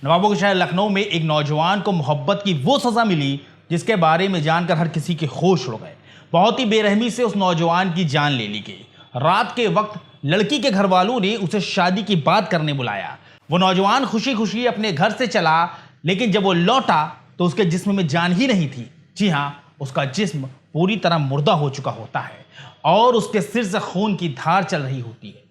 नवाबों के शहर लखनऊ में एक नौजवान को मोहब्बत की वो सजा मिली जिसके बारे में जानकर हर किसी के होश उड़ गए। बहुत ही बेरहमी से उस नौजवान की जान ले ली गई। रात के वक्त लड़की के घर वालों ने उसे शादी की बात करने बुलाया। वो नौजवान खुशी खुशी अपने घर से चला, लेकिन जब वो लौटा तो उसके जिस्म में जान ही नहीं थी। जी हाँ, उसका जिस्म पूरी तरह मुर्दा हो चुका होता है और उसके सिर से खून की धार चल रही होती है।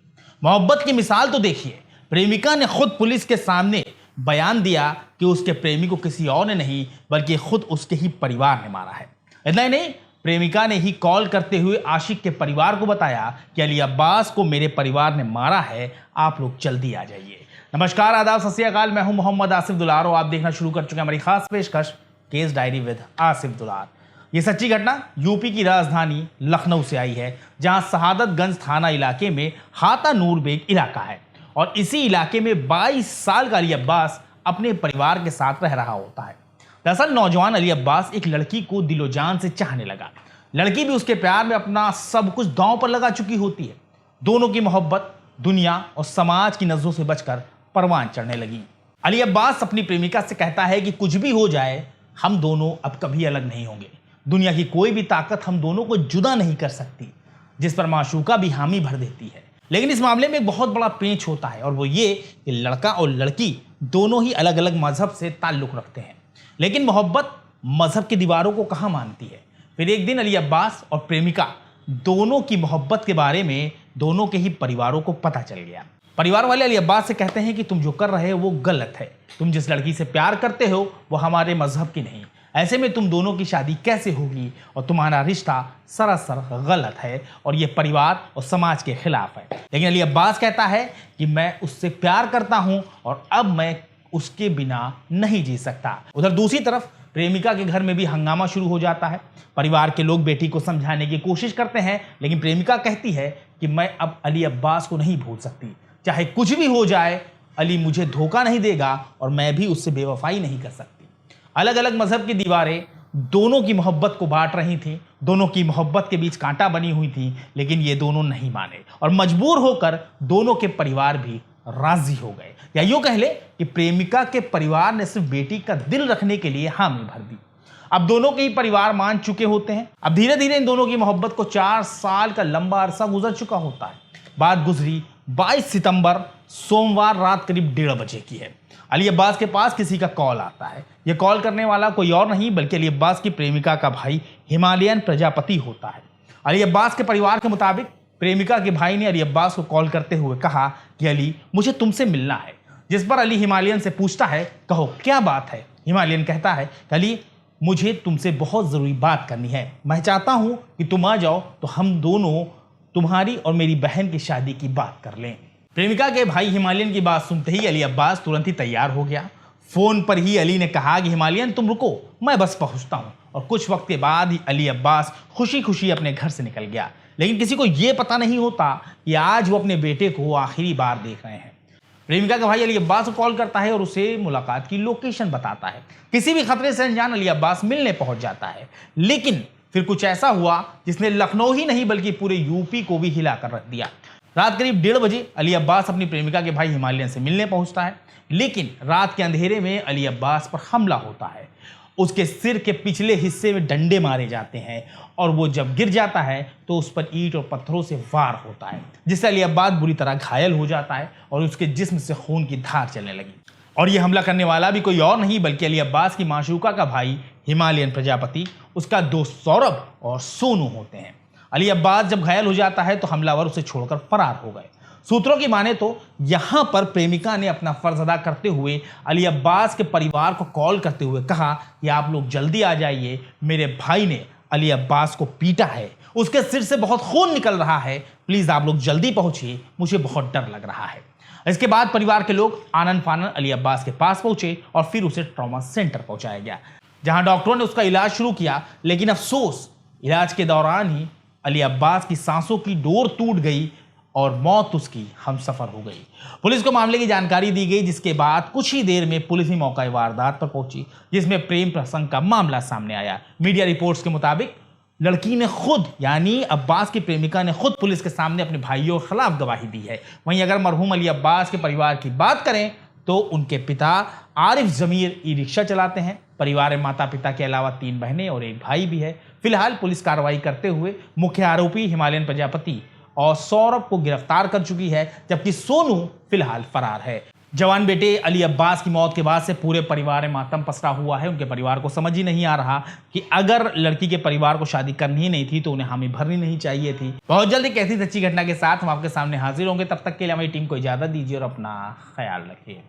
मोहब्बत की मिसाल तो देखिए, प्रेमिका ने खुद पुलिस के सामने बयान दिया कि उसके प्रेमी को किसी और ने नहीं बल्कि खुद उसके ही परिवार ने मारा है। इतना ही नहीं, प्रेमिका ने ही कॉल करते हुए आशिक के परिवार को बताया कि अली अब्बास को मेरे परिवार ने मारा है, आप लोग जल्दी आ जाइए। नमस्कार, आदाब, सत श्री अकाल। मैं हूं मोहम्मद आसिफ दुलार और आप देखना शुरू कर चुके हैं हमारी खास पेशकश केस डायरी विद आसिफ दुलार। ये सच्ची घटना यूपी की राजधानी लखनऊ से आई है, जहां शहादतगंज थाना इलाके में हाता नूर बेग इलाका है और इसी इलाके में 22 साल का अली अब्बास अपने परिवार के साथ रह रहा होता है। दरअसल नौजवान अली अब्बास एक लड़की को दिलो जान से चाहने लगा। लड़की भी उसके प्यार में अपना सब कुछ दांव पर लगा चुकी होती है। दोनों की मोहब्बत दुनिया और समाज की नजरों से बचकर परवान चढ़ने लगी। अली अब्बास अपनी प्रेमिका से कहता है कि कुछ भी हो जाए, हम दोनों अब कभी अलग नहीं होंगे। दुनिया की कोई भी ताकत हम दोनों को जुदा नहीं कर सकती, जिस पर माशूका भी हामी भर देती है। लेकिन इस मामले में एक बहुत बड़ा पेंच होता है और वो ये कि लड़का और लड़की दोनों ही अलग अलग मजहब से ताल्लुक रखते हैं, लेकिन मोहब्बत मजहब की दीवारों को कहाँ मानती है। फिर एक दिन अली अब्बास और प्रेमिका दोनों की मोहब्बत के बारे में दोनों के ही परिवारों को पता चल गया। परिवार वाले अली अब्बास से कहते हैं कि तुम जो कर रहे हो वो गलत है। तुम जिस लड़की से प्यार करते हो वो हमारे मजहब की नहीं। ऐसे में तुम दोनों की शादी कैसे होगी और तुम्हारा रिश्ता सरासर गलत है और ये परिवार और समाज के खिलाफ है। लेकिन अली अब्बास कहता है कि मैं उससे प्यार करता हूं और अब मैं उसके बिना नहीं जी सकता। उधर दूसरी तरफ प्रेमिका के घर में भी हंगामा शुरू हो जाता है। परिवार के लोग बेटी को समझाने की कोशिश करते हैं, लेकिन प्रेमिका कहती है कि मैं अब अली अब्बास को नहीं भूल सकती। चाहे कुछ भी हो जाए, अली मुझे धोखा नहीं देगा और मैं भी उससे बेवफाई नहीं कर सकती। अलग अलग मजहब की दीवारें दोनों की मोहब्बत को बांट रही थीं। दोनों की मोहब्बत के बीच कांटा बनी हुई थी, लेकिन ये दोनों नहीं माने और मजबूर होकर दोनों के परिवार भी राजी हो गए। या यूं कह ले कि प्रेमिका के परिवार ने सिर्फ बेटी का दिल रखने के लिए हामी भर दी। अब दोनों के ही परिवार मान चुके होते हैं। अब धीरे धीरे इन दोनों की मोहब्बत को 4 साल का लंबा अरसा गुजर चुका होता है। बात गुजरी 22 सितंबर सोमवार रात करीब 1:30 बजे की है। अली अब्बास के पास किसी का कॉल आता है। यह कॉल करने वाला कोई और नहीं बल्कि अली अब्बास की प्रेमिका का भाई हिमालयन प्रजापति होता है। अली अब्बास के परिवार के मुताबिक प्रेमिका के भाई ने अली अब्बास को कॉल करते हुए कहा कि अली, मुझे तुमसे मिलना है। जिस पर अली हिमालयन से पूछता है, कहो क्या बात है। हिमालयन कहता है, अली मुझे तुमसे बहुत ज़रूरी बात करनी है। मैं चाहता हूँ कि तुम आ जाओ तो हम दोनों तुम्हारी और मेरी बहन की शादी की बात कर लें। प्रेमिका के भाई हिमालयन की बात सुनते ही अली अब्बास तुरंत ही तैयार हो गया। फोन पर ही अली ने कहा कि हिमालयन तुम रुको, मैं बस पहुंचता हूं। और कुछ वक्त के बाद ही अली अब्बास खुशी खुशी अपने घर से निकल गया। लेकिन किसी को यह पता नहीं होता कि आज वो अपने बेटे को आखिरी बार देख रहे हैं। प्रेमिका का भाई अली अब्बास को कॉल करता है और उसे मुलाकात की लोकेशन बताता है। किसी भी खतरे से अनजान अली अब्बास मिलने पहुंच जाता है। लेकिन फिर कुछ ऐसा हुआ जिसने लखनऊ ही नहीं बल्कि पूरे यूपी को भी हिला कर रख दिया। रात करीब 1:30 बजे अली अब्बास अपनी प्रेमिका के भाई हिमालयन से मिलने पहुंचता है, लेकिन रात के अंधेरे में अली अब्बास पर हमला होता है। उसके सिर के पिछले हिस्से में डंडे मारे जाते हैं और वो जब गिर जाता है तो उस पर ईंट और पत्थरों से वार होता है, जिससे अली अब्बास बुरी तरह घायल हो जाता है और उसके जिस्म से खून की धार चलने लगी। और ये हमला करने वाला भी कोई और नहीं बल्कि अली अब्बास की माशूका का भाई हिमालयन प्रजापति, उसका दोस्त सौरभ और सोनू होते हैं। अली अब्बास जब घायल हो जाता है तो हमलावर उसे छोड़कर फरार हो गए। सूत्रों की माने तो यहां पर प्रेमिका ने अपना फर्ज अदा करते हुए अली अब्बास के परिवार को कॉल करते हुए कहा कि आप लोग जल्दी आ जाइए, मेरे भाई ने अली अब्बास को पीटा है, उसके सिर से बहुत खून निकल रहा है, प्लीज आप लोग जल्दी पहुंचिए, मुझे बहुत डर लग रहा है। इसके बाद परिवार के लोग आनन फानन अली अब्बास के पास पहुंचे और फिर उसे ट्रॉमा सेंटर पहुंचाया गया, जहां डॉक्टरों ने उसका इलाज शुरू किया। लेकिन अफसोस, इलाज के दौरान ही अली अब्बास की सांसों की डोर टूट गई और मौत उसकी हमसफर हो गई। पुलिस को मामले की जानकारी दी गई, जिसके बाद कुछ ही देर में पुलिस भी मौका वारदात पर पहुंची, जिसमें प्रेम प्रसंग का मामला सामने आया। मीडिया रिपोर्ट्स के मुताबिक लड़की ने खुद यानी अब्बास की प्रेमिका ने खुद पुलिस के सामने अपने भाइयों के खिलाफ गवाही दी है। वहीं अगर मरहूम अली अब्बास के परिवार की बात करें तो उनके पिता आरिफ जमीर ई रिक्शा चलाते हैं। परिवार में माता पिता के अलावा 3 बहनें और एक भाई भी है। फिलहाल पुलिस कार्रवाई करते हुए मुख्य आरोपी हिमालयन प्रजापति और सौरभ को गिरफ्तार कर चुकी है, जबकि सोनू फिलहाल फरार है। जवान बेटे अली अब्बास की मौत के बाद से पूरे परिवार में मातम पसरा हुआ है। उनके परिवार को समझ ही नहीं आ रहा कि अगर लड़की के परिवार को शादी करनी ही नहीं थी तो उन्हें हामी भरनी नहीं चाहिए थी। बहुत जल्द एक ऐसी सच्ची घटना के साथ हम आपके सामने हाजिर होंगे। तब तक के लिए हमारी टीम को इजाजत दीजिए और अपना ख्याल रखिए।